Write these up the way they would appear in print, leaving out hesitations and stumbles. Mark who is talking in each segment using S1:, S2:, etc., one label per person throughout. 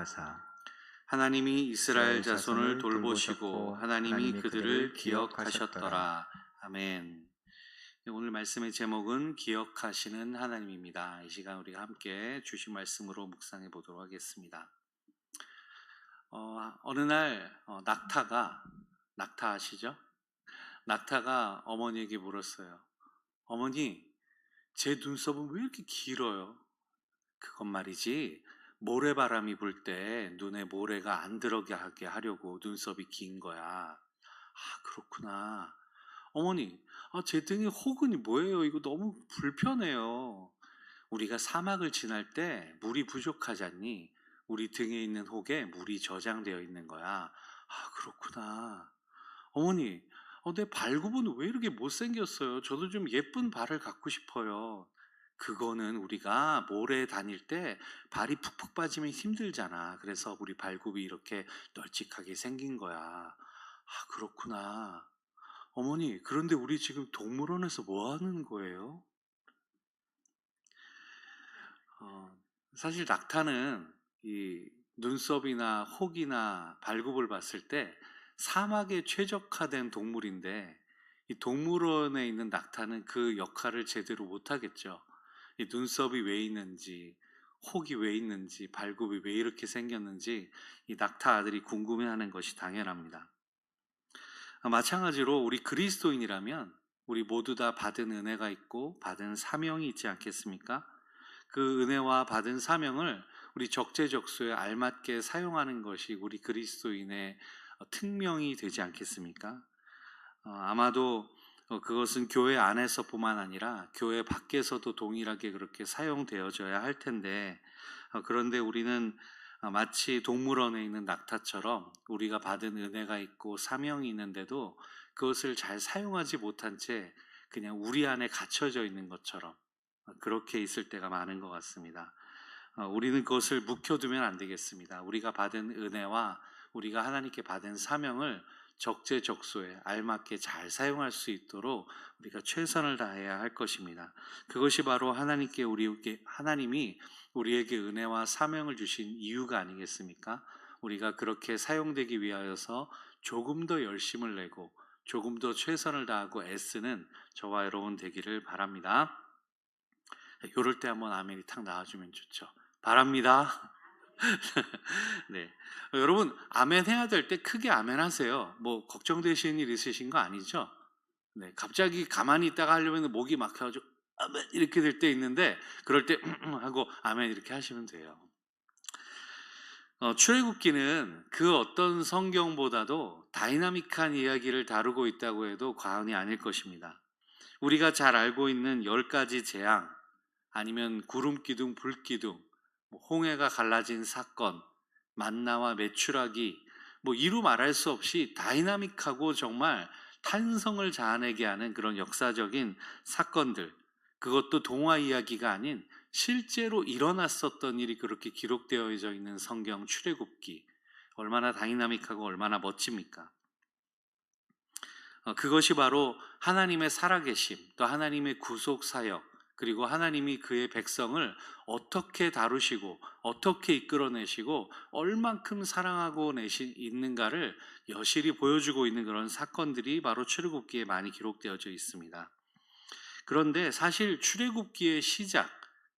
S1: 기억하사
S2: 하나님이 이스라엘 자손을 돌보시고
S1: 돌보셨고
S2: 하나님이 그들을 기억하셨더라. 아멘. 오늘 말씀의 제목은 기억하시는 하나님입니다. 이 시간 우리가 함께 주신 말씀으로 묵상해 보도록 하겠습니다. 어느 날 낙타 아시죠? 낙타가 어머니에게 물었어요. 어머니, 제 눈썹은 왜 이렇게 길어요? 그건 말이지, 모래바람이 불 때 눈에 모래가 안 들어가게 하려고 눈썹이 긴 거야. 아, 그렇구나. 어머니, 제 등에 혹은이 뭐예요? 이거 너무 불편해요. 우리가 사막을 지날 때 물이 부족하잖니? 우리 등에 있는 혹에 물이 저장되어 있는 거야. 아, 그렇구나. 어머니, 내 발굽은 왜 이렇게 못생겼어요? 저도 좀 예쁜 발을 갖고 싶어요. 그거는 우리가 모래에 다닐 때 발이 푹푹 빠지면 힘들잖아. 그래서 우리 발굽이 이렇게 널찍하게 생긴 거야. 아, 그렇구나. 어머니, 그런데 우리 지금 동물원에서 뭐 하는 거예요? 어, 사실 낙타는 이 눈썹이나 혹이나 발굽을 봤을 때 사막에 최적화된 동물인데, 이 동물원에 있는 낙타는 그 역할을 제대로 못하겠죠. 이 눈썹이 왜 있는지, 혹이 왜 있는지, 발굽이 왜 이렇게 생겼는지 이 낙타 아들이 궁금해하는 것이 당연합니다. 마찬가지로 우리 그리스도인이라면 우리 모두 다 받은 은혜가 있고 받은 사명이 있지 않겠습니까? 그 은혜와 받은 사명을 우리 적재적소에 알맞게 사용하는 것이 우리 그리스도인의 특명이 되지 않겠습니까? 아마도 그것은 교회 안에서뿐만 아니라 교회 밖에서도 동일하게 그렇게 사용되어져야 할 텐데, 그런데 우리는 마치 동물원에 있는 낙타처럼 우리가 받은 은혜가 있고 사명이 있는데도 그것을 잘 사용하지 못한 채 그냥 우리 안에 갇혀져 있는 것처럼 그렇게 있을 때가 많은 것 같습니다. 우리는 그것을 묵혀두면 안 되겠습니다. 우리가 받은 은혜와 우리가 하나님께 받은 사명을 적재적소에 알맞게 잘 사용할 수 있도록 우리가 최선을 다해야 할 것입니다. 그것이 바로 하나님이 우리에게 은혜와 사명을 주신 이유가 아니겠습니까? 우리가 그렇게 사용되기 위하여서 조금 더 열심을 내고 조금 더 최선을 다하고 애쓰는 저와 여러분 되기를 바랍니다. 이럴 때 한번 아멘이 탁 나와주면 좋죠. 바랍니다. 네, 여러분 아멘 해야 될 때 크게 아멘 하세요. 뭐 걱정되시는 일 있으신 거 아니죠? 네, 갑자기 가만히 있다가 하려면 목이 막혀가지고 아멘 이렇게 될 때 있는데, 그럴 때 하고 아멘 이렇게 하시면 돼요. 출애굽기는 그 어떤 성경보다도 다이나믹한 이야기를 다루고 있다고 해도 과언이 아닐 것입니다. 우리가 잘 알고 있는 10가지 재앙, 아니면 구름 기둥, 불 기둥, 홍해가 갈라진 사건, 만나와 메추라기, 이루 말할 수 없이 다이나믹하고 정말 탄성을 자아내게 하는 그런 역사적인 사건들, 그것도 동화 이야기가 아닌 실제로 일어났었던 일이 그렇게 기록되어져 있는 성경 출애굽기, 얼마나 다이나믹하고 얼마나 멋집니까? 그것이 바로 하나님의 살아계심, 또 하나님의 구속 사역, 그리고 하나님이 그의 백성을 어떻게 다루시고 어떻게 이끌어내시고 얼만큼 사랑하고 있는가를 여실히 보여주고 있는 그런 사건들이 바로 출애굽기에 많이 기록되어져 있습니다. 그런데 사실 출애굽기의 시작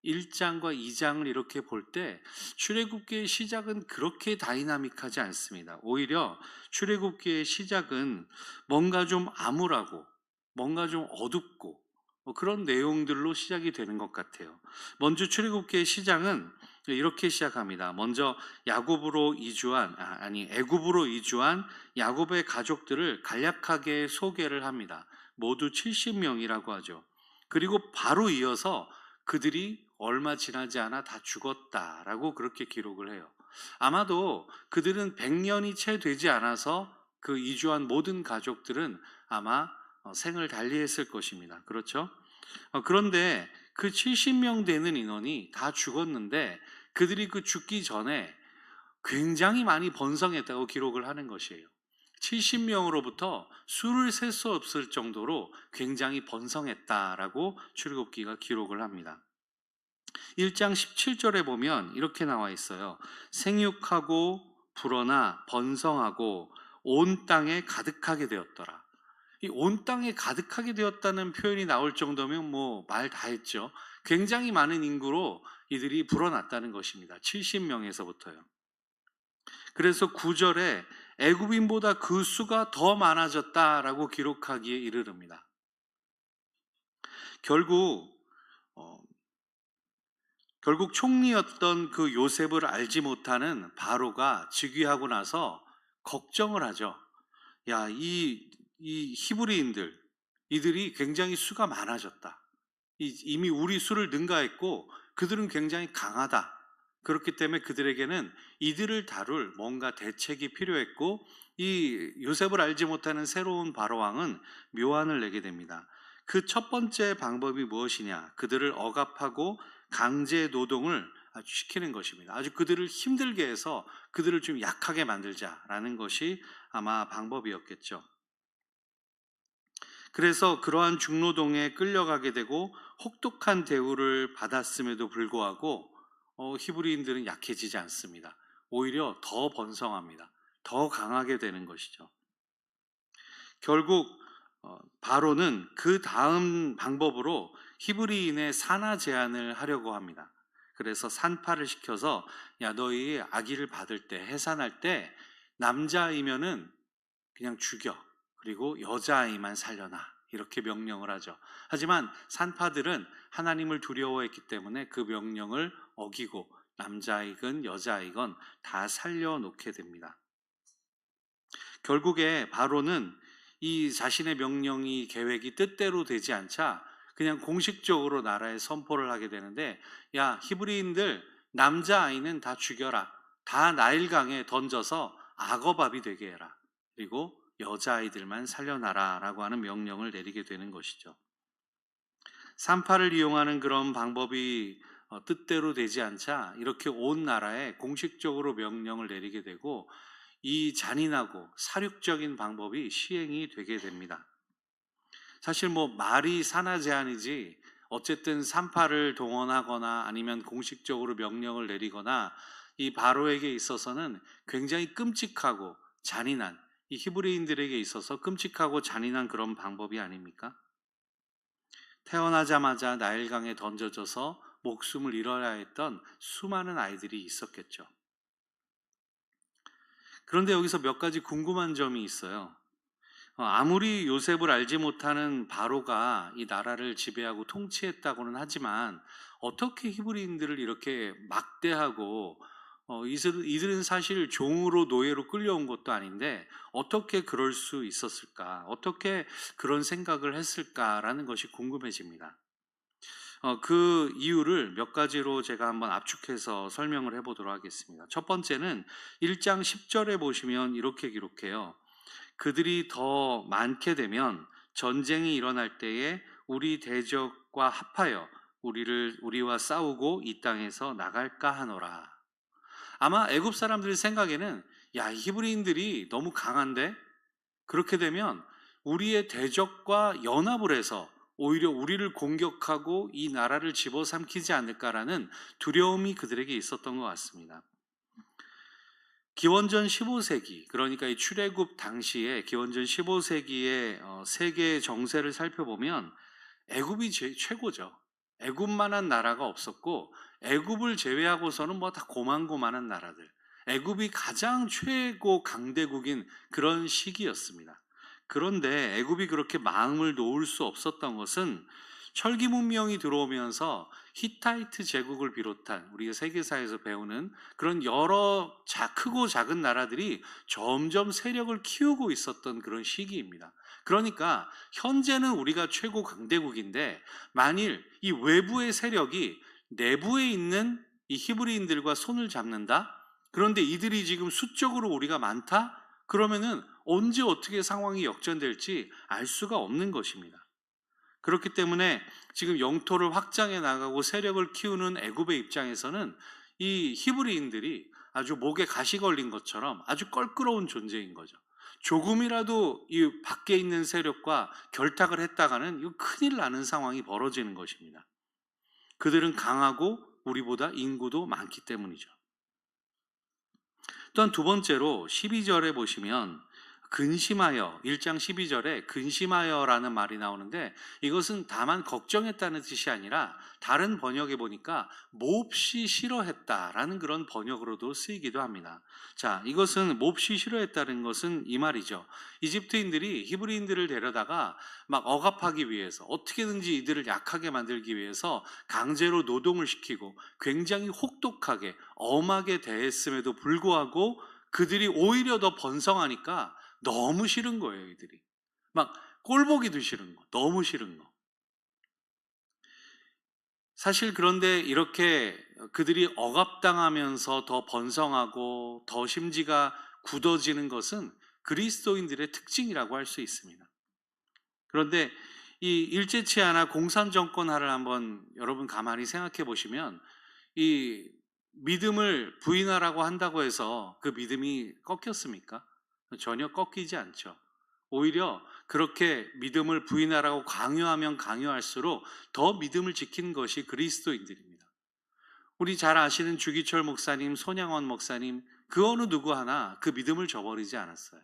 S2: 1장과 2장을 이렇게 볼 때 출애굽기의 시작은 그렇게 다이나믹하지 않습니다. 오히려 출애굽기의 시작은 뭔가 좀 암울하고 뭔가 좀 어둡고 그런 내용들로 시작이 되는 것 같아요. 먼저 출애굽기의 시작은 이렇게 시작합니다. 먼저 애굽으로 이주한 야곱의 가족들을 간략하게 소개를 합니다. 모두 70명이라고 하죠. 그리고 바로 이어서 그들이 얼마 지나지 않아 다 죽었다라고 그렇게 기록을 해요. 아마도 그들은 100년이 채 되지 않아서 그 이주한 모든 가족들은 아마 생을 달리했을 것입니다. 그렇죠? 그런데 그 70명 되는 인원이 다 죽었는데 그들이 그 죽기 전에 굉장히 많이 번성했다고 기록을 하는 것이에요. 70명으로부터 수를 셀 수 없을 정도로 굉장히 번성했다라고 출애굽기가 기록을 합니다. 1장 17절에 보면 이렇게 나와 있어요. 생육하고 불어나 번성하고 온 땅에 가득하게 되었더라. 이 온 땅에 가득하게 되었다는 표현이 나올 정도면 뭐 말 다 했죠. 굉장히 많은 인구로 이들이 불어났다는 것입니다. 70명에서부터요. 그래서 9절에 애굽인보다 그 수가 더 많아졌다라고 기록하기에 이르릅니다. 결국 어, 총리였던 그 요셉을 알지 못하는 바로가 즉위하고 나서 걱정을 하죠. 야, 이 히브리인들, 이들이 굉장히 수가 많아졌다. 이미 우리 수를 능가했고 그들은 굉장히 강하다. 그렇기 때문에 그들에게는 이들을 다룰 뭔가 대책이 필요했고, 이 요셉을 알지 못하는 새로운 바로왕은 묘안을 내게 됩니다. 그 첫 번째 방법이 무엇이냐? 그들을 억압하고 강제 노동을 아주 시키는 것입니다. 아주 그들을 힘들게 해서 그들을 좀 약하게 만들자라는 것이 아마 방법이었겠죠. 그래서 그러한 중노동에 끌려가게 되고 혹독한 대우를 받았음에도 불구하고 히브리인들은 약해지지 않습니다. 오히려 더 번성합니다. 더 강하게 되는 것이죠. 결국 바로는 그 다음 방법으로 히브리인의 산하 제한을 하려고 합니다. 그래서 산파를 시켜서 야, 너희 아기를 받을 때, 해산할 때 남자이면은 그냥 죽여. 그리고 여자아이만 살려놔. 이렇게 명령을 하죠. 하지만 산파들은 하나님을 두려워했기 때문에 그 명령을 어기고 남자이건 여자이건 다 살려놓게 됩니다. 결국에 바로는 이 자신의 명령이 계획이 뜻대로 되지 않자 그냥 공식적으로 나라에 선포를 하게 되는데, 야, 히브리인들 남자아이는 다 죽여라. 다 나일강에 던져서 악어밥이 되게 해라. 그리고 여자아이들만 살려놔라 라고 하는 명령을 내리게 되는 것이죠. 산파를 이용하는 그런 방법이 뜻대로 되지 않자 이렇게 온 나라에 공식적으로 명령을 내리게 되고, 이 잔인하고 사륙적인 방법이 시행이 되게 됩니다. 사실 뭐 말이 산하 제한이지 어쨌든 산파를 동원하거나 아니면 공식적으로 명령을 내리거나 이 바로에게 있어서는 굉장히 끔찍하고 잔인한, 이 히브리인들에게 있어서 끔찍하고 잔인한 그런 방법이 아닙니까? 태어나자마자 나일강에 던져져서 목숨을 잃어야 했던 수많은 아이들이 있었겠죠. 그런데 여기서 몇 가지 궁금한 점이 있어요. 아무리 요셉을 알지 못하는 바로가 이 나라를 지배하고 통치했다고는 하지만 어떻게 히브리인들을 이렇게 막대하고, 이들은 사실 종으로 노예로 끌려온 것도 아닌데 어떻게 그럴 수 있었을까? 어떻게 그런 생각을 했을까라는 것이 궁금해집니다. 그 이유를 몇 가지로 제가 한번 압축해서 설명을 해보도록 하겠습니다. 첫 번째는 1장 10절에 보시면 이렇게 기록해요. 그들이 더 많게 되면 전쟁이 일어날 때에 우리 대적과 합하여 우리와 싸우고 이 땅에서 나갈까 하노라. 아마 애굽 사람들 생각에는 야, 히브리인들이 너무 강한데 그렇게 되면 우리의 대적과 연합을 해서 오히려 우리를 공격하고 이 나라를 집어삼키지 않을까라는 두려움이 그들에게 있었던 것 같습니다. 기원전 15세기, 그러니까 이 출애굽 당시에 기원전 15세기의 세계 정세를 살펴보면 애굽이 최고죠. 애굽만한 나라가 없었고 애굽을 제외하고서는 뭐 다 고만고만한 나라들. 애굽이 가장 최고 강대국인 그런 시기였습니다. 그런데 애굽이 그렇게 마음을 놓을 수 없었던 것은 철기 문명이 들어오면서 히타이트 제국을 비롯한 우리가 세계사에서 배우는 그런 여러 크고 작은 나라들이 점점 세력을 키우고 있었던 그런 시기입니다. 그러니까 현재는 우리가 최고 강대국인데 만일 이 외부의 세력이 내부에 있는 이 히브리인들과 손을 잡는다? 그런데 이들이 지금 수적으로 우리가 많다? 그러면은 언제 어떻게 상황이 역전될지 알 수가 없는 것입니다. 그렇기 때문에 지금 영토를 확장해 나가고 세력을 키우는 애굽의 입장에서는 이 히브리인들이 아주 목에 가시 걸린 것처럼 아주 껄끄러운 존재인 거죠. 조금이라도 이 밖에 있는 세력과 결탁을 했다가는 이거 큰일 나는 상황이 벌어지는 것입니다. 그들은 강하고 우리보다 인구도 많기 때문이죠. 또한 두 번째로 12절에 보시면 근심하여, 1장 12절에 근심하여라는 말이 나오는데, 이것은 다만 걱정했다는 뜻이 아니라 다른 번역에 보니까 몹시 싫어했다라는 그런 번역으로도 쓰이기도 합니다. 자, 이것은 몹시 싫어했다는 것은 이 말이죠. 이집트인들이 히브리인들을 데려다가 막 억압하기 위해서, 어떻게든지 이들을 약하게 만들기 위해서 강제로 노동을 시키고 굉장히 혹독하게 엄하게 대했음에도 불구하고 그들이 오히려 더 번성하니까 너무 싫은 거예요, 이들이. 막 꼴보기도 싫은 거, 너무 싫은 거. 사실 그런데 이렇게 그들이 억압당하면서 더 번성하고 더 심지가 굳어지는 것은 그리스도인들의 특징이라고 할 수 있습니다. 그런데 이 일제치 하나 공산정권하를 한번 여러분 가만히 생각해 보시면, 이 믿음을 부인하라고 한다고 해서 그 믿음이 꺾였습니까? 전혀 꺾이지 않죠. 오히려 그렇게 믿음을 부인하라고 강요하면 강요할수록 더 믿음을 지키는 것이 그리스도인들입니다. 우리 잘 아시는 주기철 목사님, 손양원 목사님, 그 어느 누구 하나 그 믿음을 저버리지 않았어요.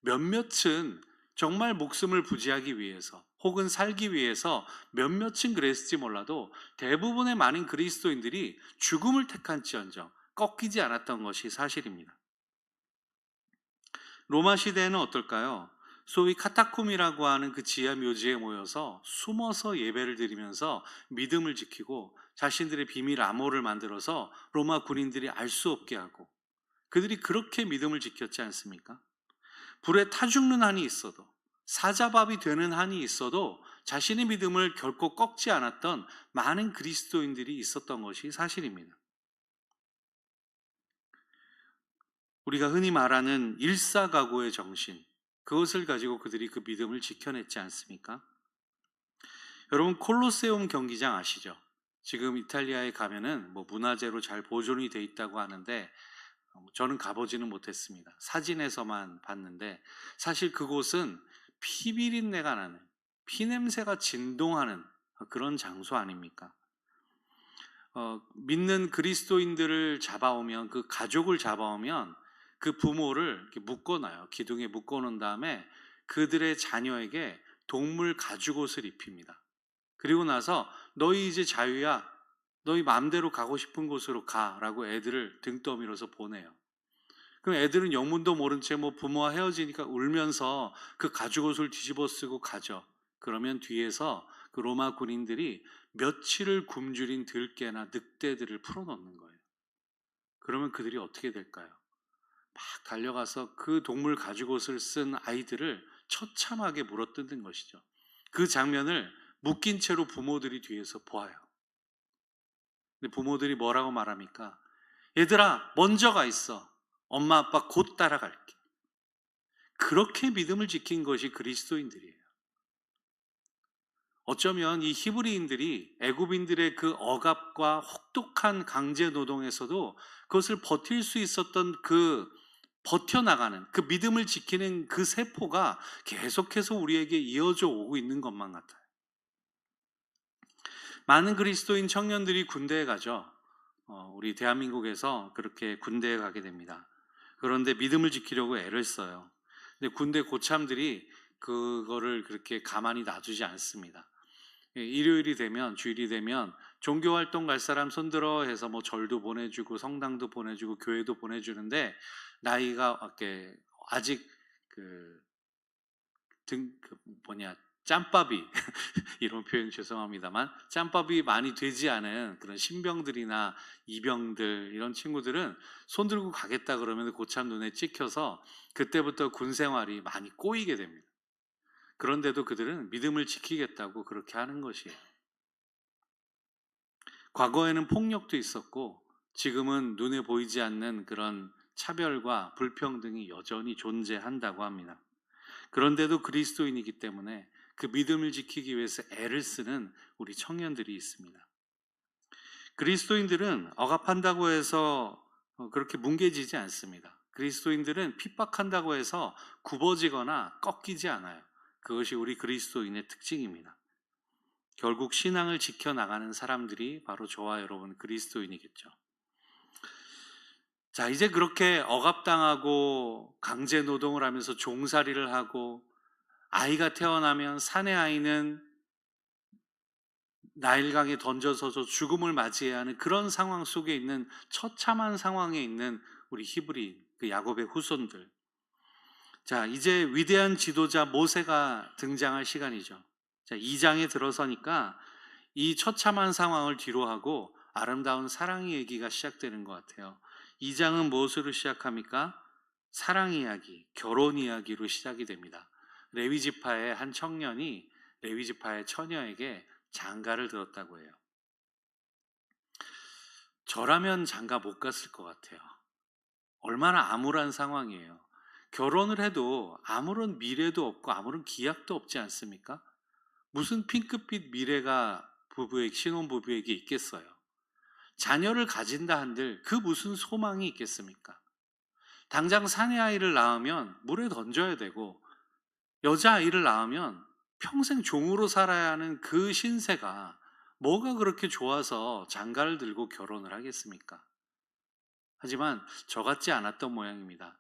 S2: 몇몇은 정말 목숨을 부지하기 위해서 혹은 살기 위해서 몇몇은 그랬을지 몰라도 대부분의 많은 그리스도인들이 죽음을 택한지언정 꺾이지 않았던 것이 사실입니다. 로마 시대에는 어떨까요? 소위 카타콤이라고 하는 그 지하 묘지에 모여서 숨어서 예배를 드리면서 믿음을 지키고 자신들의 비밀 암호를 만들어서 로마 군인들이 알 수 없게 하고, 그들이 그렇게 믿음을 지켰지 않습니까? 불에 타 죽는 한이 있어도, 사자밥이 되는 한이 있어도 자신의 믿음을 결코 꺾지 않았던 많은 그리스도인들이 있었던 것이 사실입니다. 우리가 흔히 말하는 일사각오의 정신, 그것을 가지고 그들이 그 믿음을 지켜냈지 않습니까? 여러분, 콜로세움 경기장 아시죠? 지금 이탈리아에 가면은 문화재로 잘 보존이 돼 있다고 하는데, 저는 가보지는 못했습니다. 사진에서만 봤는데, 사실 그곳은 피비린내가 나는, 피냄새가 진동하는 그런 장소 아닙니까? 믿는 그리스도인들을 잡아오면, 그 가족을 잡아오면 그 부모를 이렇게 묶어놔요. 기둥에 묶어놓은 다음에 그들의 자녀에게 동물 가죽옷을 입힙니다. 그리고 나서 너희 이제 자유야, 너희 마음대로 가고 싶은 곳으로 가라고 애들을 등 떠밀어서 보내요. 그럼 애들은 영문도 모른 채 부모와 헤어지니까 울면서 그 가죽옷을 뒤집어 쓰고 가죠. 그러면 뒤에서 그 로마 군인들이 며칠을 굶주린 들깨나 늑대들을 풀어놓는 거예요. 그러면 그들이 어떻게 될까요? 막 달려가서 그 동물 가죽옷을 쓴 아이들을 처참하게 물어뜯는 것이죠. 그 장면을 묶인 채로 부모들이 뒤에서 보아요. 근데 부모들이 뭐라고 말합니까? 얘들아, 먼저 가 있어. 엄마 아빠 곧 따라갈게. 그렇게 믿음을 지킨 것이 그리스도인들이에요. 어쩌면 이 히브리인들이 애굽인들의 그 억압과 혹독한 강제 노동에서도 그것을 버틸 수 있었던 그 버텨나가는 그 믿음을 지키는 그 세포가 계속해서 우리에게 이어져 오고 있는 것만 같아요. 많은 그리스도인 청년들이 군대에 가죠. 우리 대한민국에서 그렇게 군대에 가게 됩니다. 그런데 믿음을 지키려고 애를 써요. 근데 군대 고참들이 그거를 그렇게 가만히 놔두지 않습니다. 일요일이 되면, 주일이 되면 종교활동 갈 사람 손들어 해서 절도 보내주고 성당도 보내주고 교회도 보내주는데, 나이가 아직 짬밥이 이런 표현 죄송합니다만, 짬밥이 많이 되지 않은 그런 신병들이나 이병들, 이런 친구들은 손 들고 가겠다 그러면 고참 눈에 찍혀서 그때부터 군 생활이 많이 꼬이게 됩니다. 그런데도 그들은 믿음을 지키겠다고 그렇게 하는 것이에요. 과거에는 폭력도 있었고 지금은 눈에 보이지 않는 그런 차별과 불평등이 여전히 존재한다고 합니다. 그런데도 그리스도인이기 때문에 그 믿음을 지키기 위해서 애를 쓰는 우리 청년들이 있습니다. 그리스도인들은 억압한다고 해서 그렇게 뭉개지지 않습니다. 그리스도인들은 핍박한다고 해서 굽어지거나 꺾이지 않아요. 그것이 우리 그리스도인의 특징입니다. 결국 신앙을 지켜나가는 사람들이 바로 저와 여러분 그리스도인이겠죠. 자, 이제 그렇게 억압당하고 강제 노동을 하면서 종살이를 하고 아이가 태어나면 사내 아이는 나일강에 던져서 죽음을 맞이해야 하는 그런 상황 속에 있는 처참한 상황에 있는 우리 히브리 그 야곱의 후손들. 자, 이제 위대한 지도자 모세가 등장할 시간이죠. 자, 2장에 들어서니까 이 처참한 상황을 뒤로하고 아름다운 사랑 얘기가 시작되는 것 같아요. 2장은 무엇으로 시작합니까? 사랑 이야기, 결혼 이야기로 시작이 됩니다. 레위 지파의 한 청년이 레위 지파의 처녀에게 장가를 들었다고 해요. 저라면 장가 못 갔을 것 같아요. 얼마나 암울한 상황이에요. 결혼을 해도 아무런 미래도 없고 아무런 기약도 없지 않습니까? 무슨 핑크빛 미래가 신혼부부에게 있겠어요. 자녀를 가진다 한들 그 무슨 소망이 있겠습니까? 당장 사내아이를 낳으면 물에 던져야 되고 여자아이를 낳으면 평생 종으로 살아야 하는 그 신세가 뭐가 그렇게 좋아서 장가를 들고 결혼을 하겠습니까? 하지만 저 같지 않았던 모양입니다.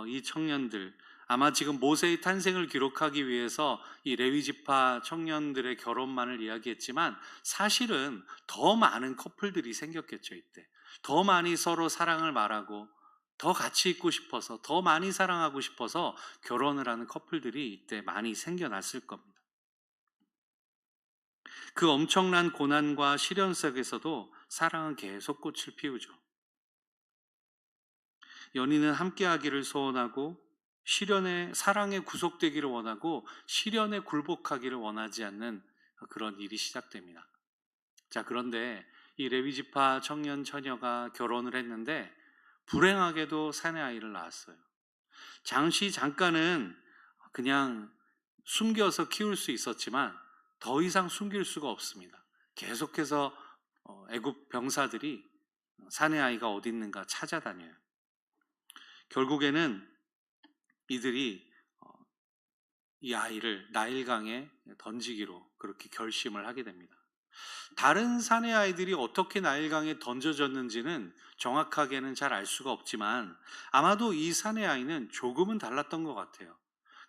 S2: 이 청년들 아마 지금 모세의 탄생을 기록하기 위해서 이 레위 지파 청년들의 결혼만을 이야기했지만 사실은 더 많은 커플들이 생겼겠죠. 이때 더 많이 서로 사랑을 말하고 더 같이 있고 싶어서 더 많이 사랑하고 싶어서 결혼을 하는 커플들이 이때 많이 생겨났을 겁니다. 그 엄청난 고난과 시련 속에서도 사랑은 계속 꽃을 피우죠. 연인은 함께하기를 소원하고 사랑에 구속되기를 원하고 시련에 굴복하기를 원하지 않는 그런 일이 시작됩니다. 자, 그런데 이 레위 지파 청년 처녀가 결혼을 했는데 불행하게도 사내 아이를 낳았어요. 잠깐은 그냥 숨겨서 키울 수 있었지만 더 이상 숨길 수가 없습니다. 계속해서 애굽 병사들이 사내 아이가 어디 있는가 찾아다녀요. 결국에는 이들이 이 아이를 나일강에 던지기로 그렇게 결심을 하게 됩니다. 다른 사내 아이들이 어떻게 나일강에 던져졌는지는 정확하게는 잘 알 수가 없지만 아마도 이 사내 아이는 조금은 달랐던 것 같아요.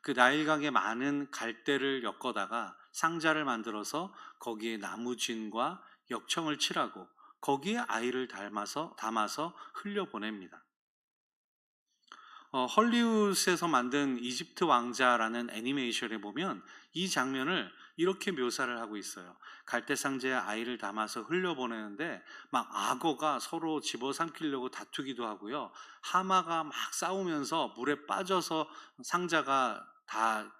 S2: 그 나일강에 많은 갈대를 엮어다가 상자를 만들어서 거기에 나무진과 역청을 칠하고 거기에 아이를 담아서 흘려보냅니다. 헐리우드에서 만든 이집트 왕자라는 애니메이션에 보면 이 장면을 이렇게 묘사를 하고 있어요. 갈대상자에 아이를 담아서 흘려보내는데 막 악어가 서로 집어삼키려고 다투기도 하고요. 하마가 막 싸우면서 물에 빠져서 상자가 다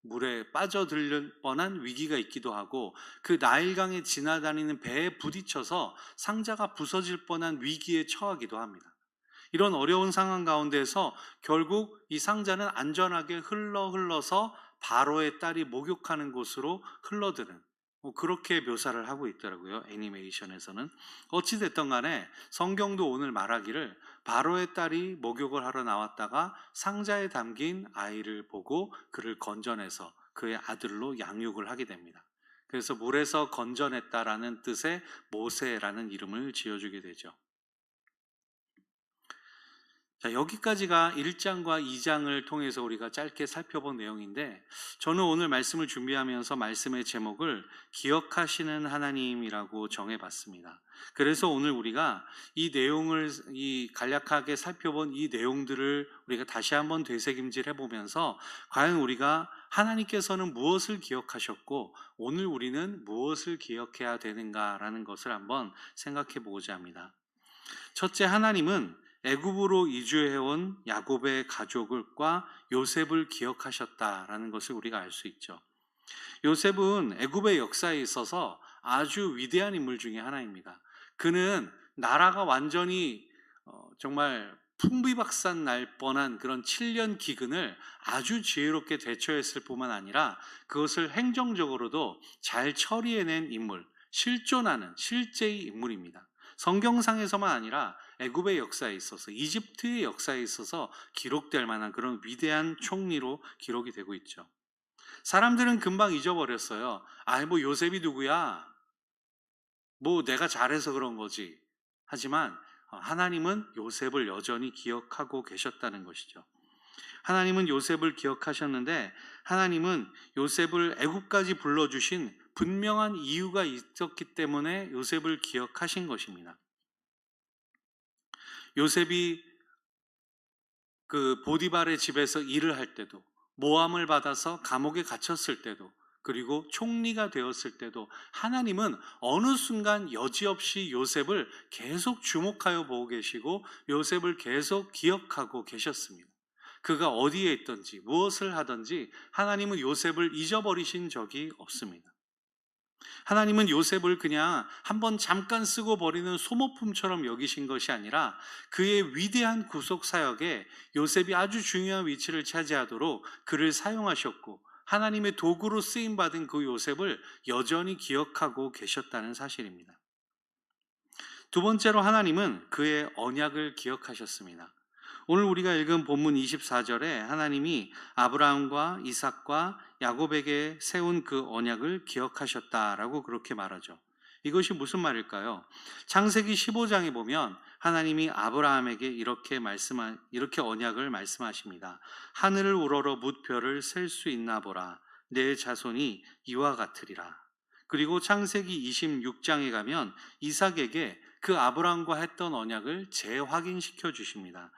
S2: 물에 빠져들 뻔한 위기가 있기도 하고 그 나일강에 지나다니는 배에 부딪혀서 상자가 부서질 뻔한 위기에 처하기도 합니다. 이런 어려운 상황 가운데서 결국 이 상자는 안전하게 흘러서 바로의 딸이 목욕하는 곳으로 흘러드는 그렇게 묘사를 하고 있더라고요. 애니메이션에서는. 어찌됐든 간에 성경도 오늘 말하기를 바로의 딸이 목욕을 하러 나왔다가 상자에 담긴 아이를 보고 그를 건져내서 그의 아들로 양육을 하게 됩니다. 그래서 물에서 건져냈다라는 뜻의 모세라는 이름을 지어주게 되죠. 자, 여기까지가 1장과 2장을 통해서 우리가 짧게 살펴본 내용인데 저는 오늘 말씀을 준비하면서 말씀의 제목을 기억하시는 하나님이라고 정해봤습니다. 그래서 오늘 우리가 이 내용을 간략하게 살펴본 이 내용들을 우리가 다시 한번 되새김질 해보면서 과연 우리가 하나님께서는 무엇을 기억하셨고 오늘 우리는 무엇을 기억해야 되는가라는 것을 한번 생각해 보고자 합니다. 첫째, 하나님은 애굽으로 이주해온 야곱의 가족과 요셉을 기억하셨다라는 것을 우리가 알 수 있죠. 요셉은 애굽의 역사에 있어서 아주 위대한 인물 중에 하나입니다. 그는 나라가 완전히 정말 풍비박산 날 뻔한 그런 7년 기근을 아주 지혜롭게 대처했을 뿐만 아니라 그것을 행정적으로도 잘 처리해낸 인물, 실존하는 실제의 인물입니다. 성경상에서만 아니라 애굽의 역사에 있어서 이집트의 역사에 있어서 기록될 만한 그런 위대한 총리로 기록이 되고 있죠. 사람들은 금방 잊어버렸어요. 아이, 뭐 요셉이 누구야? 뭐 내가 잘해서 그런 거지. 하지만 하나님은 요셉을 여전히 기억하고 계셨다는 것이죠. 하나님은 요셉을 기억하셨는데 하나님은 요셉을 애굽까지 불러주신 분명한 이유가 있었기 때문에 요셉을 기억하신 것입니다. 요셉이 그 보디발의 집에서 일을 할 때도, 모함을 받아서 감옥에 갇혔을 때도, 그리고 총리가 되었을 때도 하나님은 어느 순간 여지없이 요셉을 계속 주목하여 보고 계시고 요셉을 계속 기억하고 계셨습니다. 그가 어디에 있든지 무엇을 하든지 하나님은 요셉을 잊어버리신 적이 없습니다. 하나님은 요셉을 그냥 한번 잠깐 쓰고 버리는 소모품처럼 여기신 것이 아니라 그의 위대한 구속 사역에 요셉이 아주 중요한 위치를 차지하도록 그를 사용하셨고 하나님의 도구로 쓰임 받은 그 요셉을 여전히 기억하고 계셨다는 사실입니다. 두 번째로 하나님은 그의 언약을 기억하셨습니다. 오늘 우리가 읽은 본문 24절에 하나님이 아브라함과 이삭과 야곱에게 세운 그 언약을 기억하셨다라고 그렇게 말하죠. 이것이 무슨 말일까요? 창세기 15장에 보면 하나님이 아브라함에게 이렇게 언약을 말씀하십니다. 하늘을 우러러 뭇별을 셀 수 있나 보라. 내 자손이 이와 같으리라. 그리고 창세기 26장에 가면 이삭에게 그 아브라함과 했던 언약을 재확인시켜 주십니다.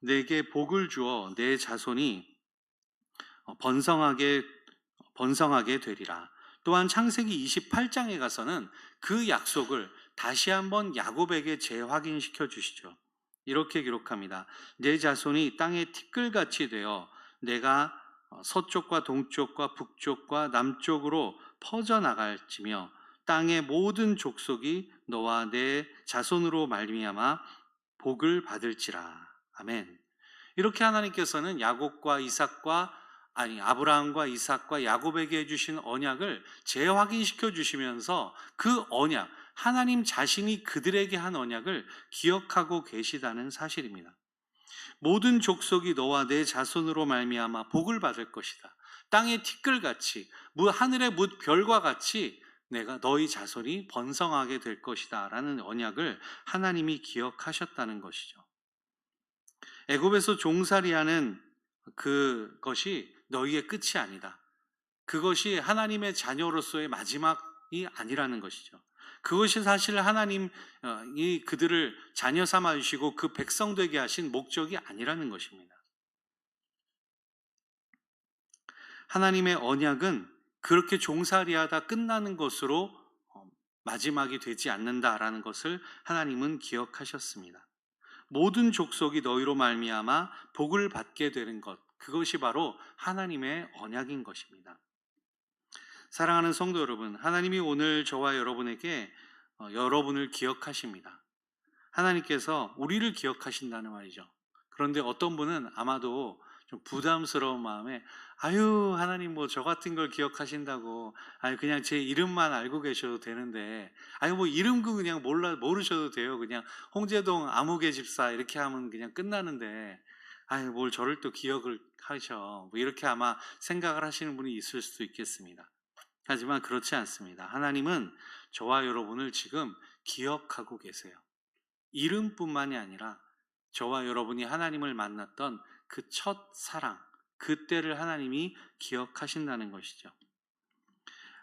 S2: 내게 복을 주어 내 자손이 번성하게 되리라. 또한 창세기 28장에 가서는 그 약속을 다시 한번 야곱에게 재확인시켜 주시죠. 이렇게 기록합니다. 내 자손이 땅의 티끌같이 되어 내가 서쪽과 동쪽과 북쪽과 남쪽으로 퍼져나갈지며 땅의 모든 족속이 너와 내 자손으로 말미암아 복을 받을지라. 아멘. 이렇게 하나님께서는 아브라함과 이삭과 야곱에게 해주신 언약을 재확인시켜 주시면서 그 언약, 하나님 자신이 그들에게 한 언약을 기억하고 계시다는 사실입니다. 모든 족속이 너와 내 자손으로 말미암아 복을 받을 것이다. 땅의 티끌같이 하늘의 뭇별과 같이 내가 너희 자손이 번성하게 될 것이다 라는 언약을 하나님이 기억하셨다는 것이죠. 애굽에서 종살이하는 그것이 너희의 끝이 아니다. 그것이 하나님의 자녀로서의 마지막이 아니라는 것이죠. 그것이 사실 하나님이 그들을 자녀 삼아 주시고 그 백성 되게 하신 목적이 아니라는 것입니다. 하나님의 언약은 그렇게 종살이하다 끝나는 것으로 마지막이 되지 않는다라는 것을 하나님은 기억하셨습니다. 모든 족속이 너희로 말미암아 복을 받게 되는 것, 그것이 바로 하나님의 언약인 것입니다. 사랑하는 성도 여러분, 하나님이 오늘 저와 여러분에게 여러분을 기억하십니다. 하나님께서 우리를 기억하신다는 말이죠. 그런데 어떤 분은 아마도 좀 부담스러운 마음에 아유, 하나님 뭐 저 같은 걸 기억하신다고, 아니 그냥 제 이름만 알고 계셔도 되는데, 아니 뭐 이름도 그냥 모르셔도 돼요. 그냥 홍제동 아무개 집사 이렇게 하면 그냥 끝나는데, 아유 뭘 저를 또 기억을 하셔, 뭐 이렇게 아마 생각을 하시는 분이 있을 수도 있겠습니다. 하지만 그렇지 않습니다. 하나님은 저와 여러분을 지금 기억하고 계세요. 이름뿐만이 아니라 저와 여러분이 하나님을 만났던 그 첫 사랑, 그때를 하나님이 기억하신다는 것이죠.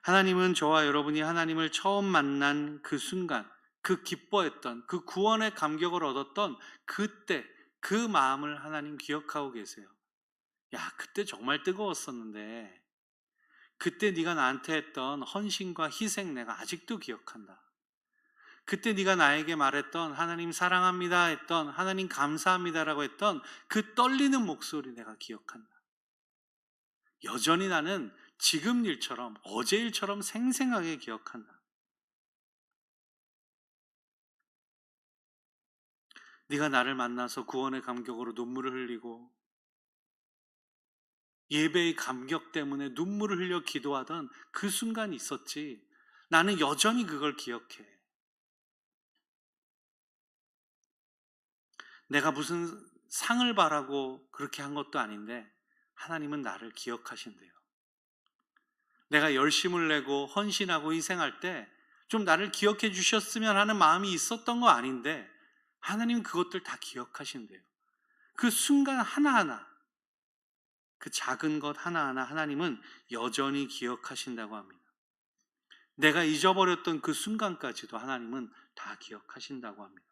S2: 하나님은 저와 여러분이 하나님을 처음 만난 그 순간, 그 기뻐했던, 그 구원의 감격을 얻었던 그때, 그 마음을 하나님 기억하고 계세요. 야, 그때 정말 뜨거웠었는데 그때 네가 나한테 했던 헌신과 희생 내가 아직도 기억한다. 그때 네가 나에게 말했던 하나님 사랑합니다 했던, 하나님 감사합니다라고 했던 그 떨리는 목소리 내가 기억한다. 여전히 나는 지금 일처럼, 어제 일처럼 생생하게 기억한다. 네가 나를 만나서 구원의 감격으로 눈물을 흘리고 예배의 감격 때문에 눈물을 흘려 기도하던 그 순간이 있었지. 나는 여전히 그걸 기억해. 내가 무슨 상을 바라고 그렇게 한 것도 아닌데 하나님은 나를 기억하신대요. 내가 열심을 내고 헌신하고 희생할 때 좀 나를 기억해 주셨으면 하는 마음이 있었던 거 아닌데 하나님은 그것들 다 기억하신대요. 그 순간 하나하나, 그 작은 것 하나하나 하나님은 여전히 기억하신다고 합니다. 내가 잊어버렸던 그 순간까지도 하나님은 다 기억하신다고 합니다.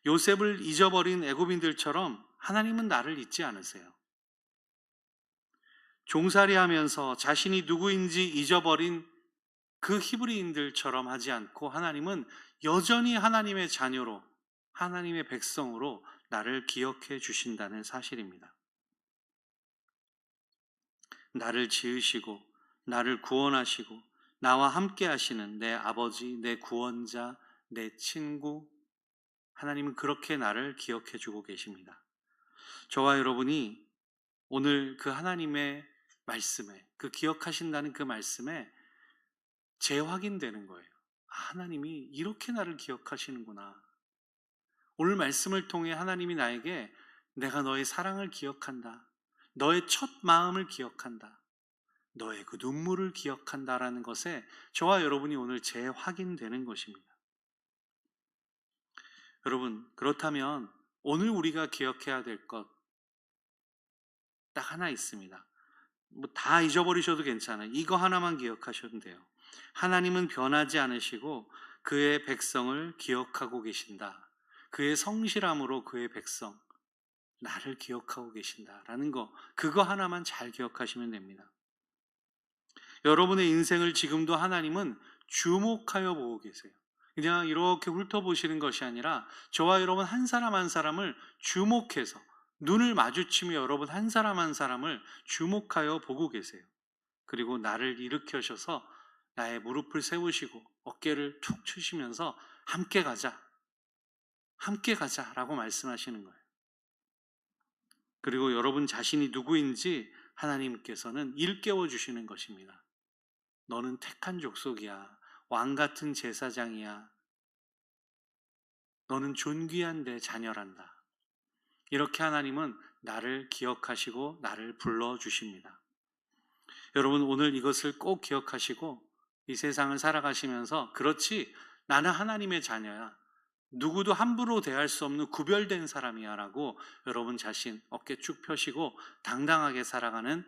S2: 요셉을 잊어버린 애굽인들처럼 하나님은 나를 잊지 않으세요. 종살이하면서 자신이 누구인지 잊어버린 그 히브리인들처럼 하지 않고 하나님은 여전히 하나님의 자녀로, 하나님의 백성으로 나를 기억해 주신다는 사실입니다. 나를 지으시고 나를 구원하시고 나와 함께 하시는 내 아버지, 내 구원자, 내 친구, 하나님은 그렇게 나를 기억해 주고 계십니다. 저와 여러분이 오늘 그 하나님의 말씀에, 그 기억하신다는 그 말씀에 재확인되는 거예요. 하나님이 이렇게 나를 기억하시는구나. 오늘 말씀을 통해 하나님이 나에게 내가 너의 사랑을 기억한다, 너의 첫 마음을 기억한다, 너의 그 눈물을 기억한다라는 것에 저와 여러분이 오늘 재확인되는 것입니다. 여러분, 그렇다면 오늘 우리가 기억해야 될 것 딱 하나 있습니다. 뭐 다 잊어버리셔도 괜찮아요. 이거 하나만 기억하셔도 돼요. 하나님은 변하지 않으시고 그의 백성을 기억하고 계신다. 그의 성실함으로 그의 백성, 나를 기억하고 계신다라는 거, 그거 하나만 잘 기억하시면 됩니다. 여러분의 인생을 지금도 하나님은 주목하여 보고 계세요. 그냥 이렇게 훑어보시는 것이 아니라 저와 여러분 한 사람 한 사람을 주목해서, 눈을 마주치며 여러분 한 사람 한 사람을 주목하여 보고 계세요. 그리고 나를 일으켜셔서 나의 무릎을 세우시고 어깨를 툭 치시면서 함께 가자, 함께 가자라고 말씀하시는 거예요. 그리고 여러분 자신이 누구인지 하나님께서는 일깨워 주시는 것입니다. 너는 택한 족속이야. 왕 같은 제사장이야. 너는 존귀한 내 자녀란다. 이렇게 하나님은 나를 기억하시고 나를 불러주십니다. 여러분 오늘 이것을 꼭 기억하시고 이 세상을 살아가시면서 그렇지, 나는 하나님의 자녀야, 누구도 함부로 대할 수 없는 구별된 사람이야 라고 여러분 자신 어깨 쭉 펴시고 당당하게 살아가는